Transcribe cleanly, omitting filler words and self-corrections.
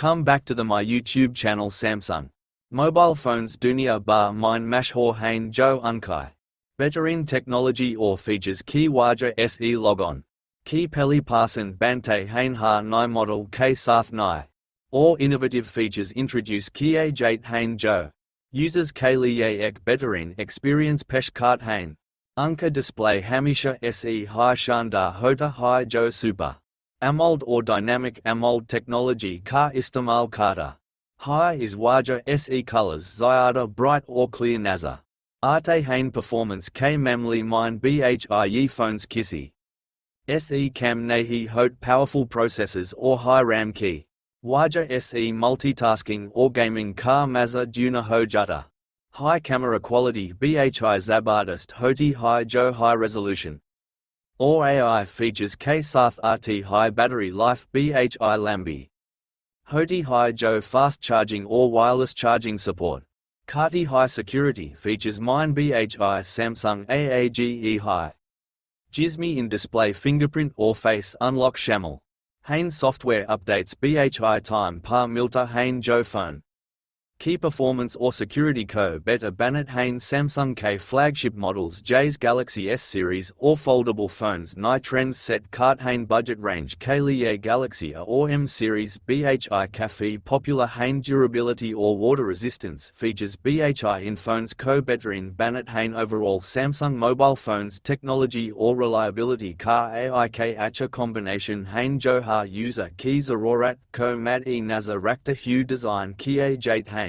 Welcome back to my YouTube channel Samsung Mobile Phones Dunia Bar Mine Mashhor Hain Jo Unkai. Bettering technology or features Ki Waja Se Logon. Ki Peli Parson Bante Hain Ha Nai Model K Sath Nai. Or innovative features introduce Ki A Jate Hain Jo. Users K Liye Ek Bettering Experience Pesh Kart Hain. Unka Display Hamisha Se Hai Shanda Hota Hai Jo Super. AMOLED or Dynamic AMOLED technology Ka Istamal Kata. Hai is Waja Se colors Zyada bright or clear Nazar. Arte Hain Performance K Memli Mine Bhi Phones Kisi. Se Cam Nahi Hot Powerful processors or high RAM key. Waja Se Multitasking or Gaming Ka Maza Duna Ho Jutta. High camera quality Bhi Zabardast Hoti High Jo High resolution. Or AI features K Sath RT high battery life Bhi Lambi. Hoti High Jo fast charging or wireless charging support. Kati High security features Mine Bhi Samsung AAGE High. Gizmi in display fingerprint or face unlock Shamil. Hain software updates Bhi time par Milta Hain Jo phone. Key performance or security co better Banat Hain Samsung K flagship models J's Galaxy S series or foldable phones Ni trends set Kart Hain budget range K Liye Galaxy A or M series Bhi Cafe popular Hain durability or water resistance features Bhi in phones co bettering Banat Hain overall Samsung mobile phones technology or reliability Ka Aik Acha combination Hain Johar user Keys Aurorat Co Mad E Nazar Rakta Hue design Ki A Jate Hain.